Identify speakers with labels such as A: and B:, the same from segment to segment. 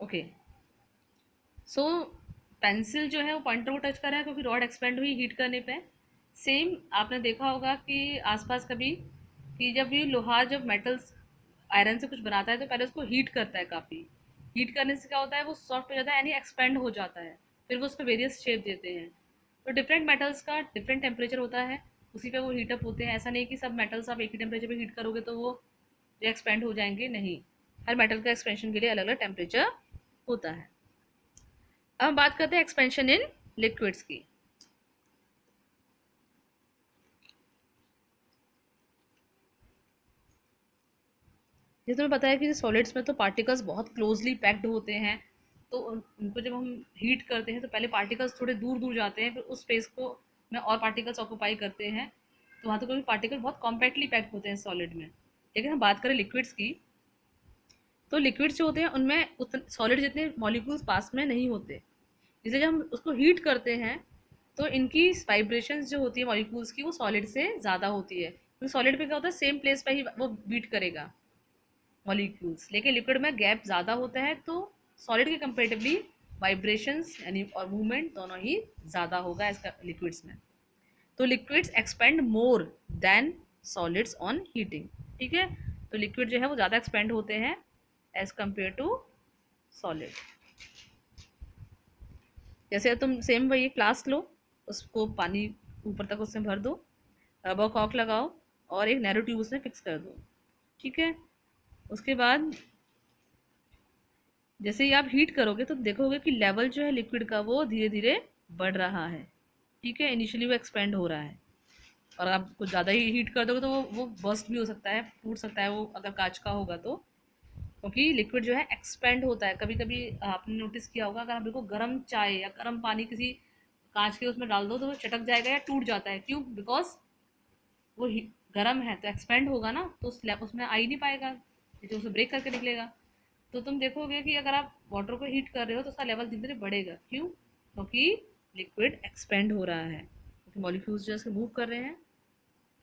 A: Okay, so pencil जो है वो पॉइंटर को टच कर रहा है क्योंकि रॉड एक्सपेंड हुई हीट करने पे। सेम आपने देखा होगा कि आसपास कभी कि जब ये लोहा जब मेटल्स आयरन से कुछ बनाता है तो पहले उसको हीट करता है काफ़ी। हीट करने से क्या होता है वो सॉफ्ट हो जाता है यानी एक्सपेंड हो जाता है। फिर वो उसको वेरियस शेप देते हैं। तो डिफरेंट मेटल्स का डिफरेंट टेम्परेचर होता है, उसी पे वो हीटअप होते हैं। ऐसा नहीं कि सब मेटल्स आप एक ही टेम्परेचर पे हीट करोगे तो वो एक्सपेंड हो जाएंगे, नहीं। हर मेटल का एक्सपेंशन के लिए अलग अलग टेम्परेचर होता है। अब हम बात करते हैं एक्सपेंशन इन लिक्विड्स की। जैसे तुम्हें पता है कि सॉलिड्स में तो पार्टिकल्स बहुत क्लोजली पैक्ड होते हैं, तो उनको जब हम हीट करते हैं तो पहले पार्टिकल्स थोड़े दूर दूर जाते हैं, फिर उस स्पेस को में और पार्टिकल्स ऑक्यूपाई करते हैं। तो वहाँ तो कोई पार्टिकल बहुत कॉम्पैक्टली पैक्ड होते हैं सॉलिड में। लेकिन हम बात करें लिक्विड्स की, तो लिक्विड्स जो होते हैं उनमें उतने सॉलिड जितने मॉलिक्यूल्स पास में नहीं होते। इसलिए जब हम उसको हीट करते हैं तो इनकी वाइब्रेशंस जो होती है मॉलिक्यूल्स की वो सॉलिड से ज़्यादा होती है, क्योंकि सॉलिड पे क्या होता है सेम प्लेस पे ही वो बीट करेगा मॉलिक्यूल्स, लेकिन लिक्विड में गैप ज़्यादा होता है तो सॉलिड के कंपेरेटिवली वाइब्रेशंस यानी और मूवमेंट दोनों ही ज़्यादा होगा इसका लिक्विड्स में। तो liquids expand more than solids on heating. ठीक है, तो लिक्विड जो है वो ज़्यादा एक्सपेंड होते हैं एज कम्पेयर टू सॉलिड। जैसे तुम सेम वही क्लास लो, उसको पानी ऊपर तक उसमें भर दो, रबर कॉक लगाओ और एक नैरो ट्यूब उसमें फिक्स कर दो। ठीक है, उसके बाद जैसे ही आप हीट करोगे तो देखोगे कि लेवल जो है लिक्विड का वो धीरे धीरे बढ़ रहा है। ठीक है, इनिशियली वो एक्सपेंड हो रहा है, और आप कुछ ज़्यादा ही हीट कर दोगे तो वो बर्स्ट भी हो सकता है, टूट सकता है वो अगर कांच का होगा तो। क्योंकि लिक्विड जो है एक्सपेंड होता है। कभी कभी आपने नोटिस किया होगा, अगर आप बिल्कुल गर्म चाय या गर्म पानी किसी कांच के उसमें डाल दो तो वो चटक जाएगा या टूट जाता है। क्यों? बिकॉज वो गर्म है तो एक्सपेंड होगा ना, तो उसमें आ ही नहीं पाएगा, जो उसे ब्रेक करके निकलेगा। तो तुम देखोगे कि अगर आप वाटर को हीट कर रहे हो तो उसका लेवल धीरे धीरे बढ़ेगा। क्यों? क्योंकि लिक्विड एक्सपेंड हो रहा है, क्योंकि मॉलिक्यूल्स जो है मूव कर रहे हैं।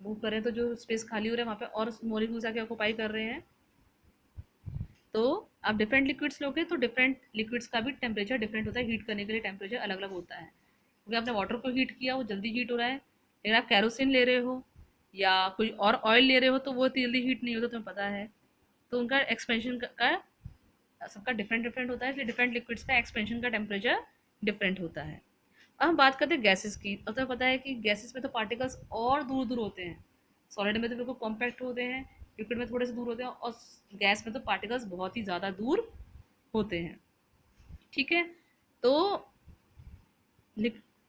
A: मूव कर रहे हैं तो जो स्पेस खाली हो रहा है वहाँ पे और मॉलिक्यूल्स आके ऑक्यूपाई कर रहे हैं। तो आप डिफरेंट लिक्विड्स लोगे तो डिफरेंट लिक्विड्स का भी टेम्परेचर डिफरेंट होता है, हीट करने के लिए टेम्परेचर अलग अलग होता है। क्योंकि आपने वाटर को हीट किया वो जल्दी हीट हो रहा है, लेकिन आप कैरोसिन ले रहे हो या कोई और ऑयल ले रहे हो तो वो जल्दी हीट नहीं होता, तुम्हें पता है। तो उनका एक्सपेंशन का सबका डिफरेंट डिफरेंट होता है, इसलिए डिफरेंट लिक्विड्स का एक्सपेंशन का टेम्परेचर डिफरेंट होता है। अब हम बात करते हैं गैसेस की। और तुम्हें पता है कि गैसेस में तो पार्टिकल्स और दूर दूर होते हैं। सॉलिड में तो बिल्कुल कॉम्पैक्ट होते हैं, लिक्विड में थोड़े से दूर होते हैं, और गैस में तो पार्टिकल्स बहुत ही ज़्यादा दूर होते हैं। ठीक है, तो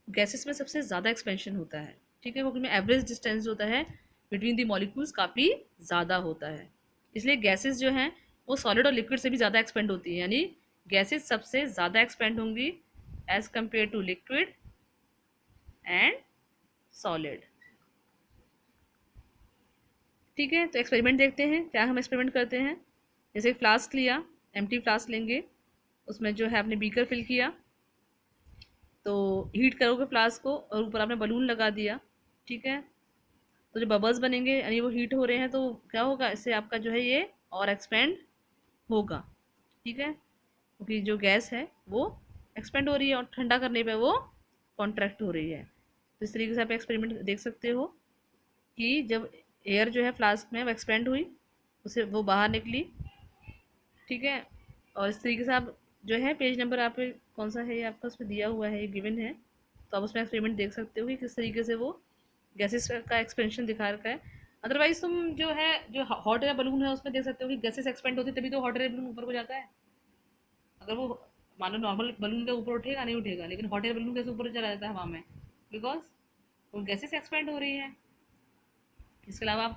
A: गैसेस में सबसे ज़्यादा एक्सपेंशन होता है। ठीक है, क्योंकि में एवरेज डिस्टेंस होता है बिटवीन दी मॉलिक्यूल्स काफ़ी ज़्यादा होता है। इसलिए गैसेस जो हैं वो सॉलिड और लिक्विड से भी ज़्यादा एक्सपेंड होती है, यानी गैसेस सबसे ज़्यादा एक्सपेंड होंगी as compare to liquid and solid. ठीक है, तो एक्सपेरिमेंट देखते हैं क्या हम एक्सपेरिमेंट करते हैं। जैसे फ्लास्क लिया, एम्प्टी फ्लास्क लेंगे, उसमें जो है आपने बीकर फिल किया, तो हीट करोगे फ्लास्क को और ऊपर आपने बलून लगा दिया। ठीक है, तो जो बबल्स बनेंगे यानी वो हीट हो रहे हैं, तो क्या होगा, इससे आपका जो है ये और एक्सपेंड होगा। ठीक है, क्योंकि जो गैस है वो एक्सपेंड हो रही है और ठंडा करने पे वो कॉन्ट्रैक्ट हो रही है। तो इस तरीके से आप एक्सपेरिमेंट देख सकते हो कि जब एयर जो है फ्लास्क में वो एक्सपेंड हुई, उसे वो बाहर निकली। ठीक है, और इस तरीके से आप जो है पेज नंबर आप कौन सा है ये आपका उसमें दिया हुआ है, ये गिवन है, तो आप उसमें एक्सपेरिमेंट देख सकते हो कि किस तरीके से वो गैसेस का एक्सपेंशन दिखा रखा है। अदरवाइज तुम जो है जो हॉट एयर बलून है उसमें देख सकते हो कि गैसेस एक्सपेंड होती है तभी तो हॉट एयर बलून ऊपर को जाता है। अगर वो मान लो नॉर्मल बलून के ऊपर उठेगा नहीं उठेगा, लेकिन हॉट एयर बलून कैसे ऊपर चला जाता है हवा में? बिकॉज वो गैसेस एक्सपेंड हो रही है। इसके अलावा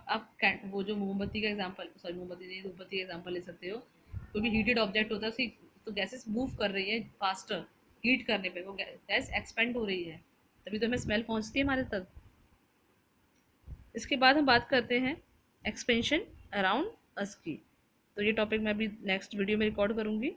A: वो जो मोमबत्ती का एग्जाम्पल, सॉरी मोमबत्ती नहीं, धूपबत्ती का एग्जाम्पल ले सकते हो। कोई भी हीटेड ऑब्जेक्ट होता है उसी, तो गैसेस मूव कर रही है फास्टर, हीट करने पे वो गैस एक्सपेंड हो रही है, तभी तो हमें स्मेल पहुंचती है हमारे तक। इसके बाद हम बात करते हैं एक्सपेंशन अराउंड अस की। तो ये टॉपिक मैं अभी नेक्स्ट वीडियो में रिकॉर्ड करूँगी।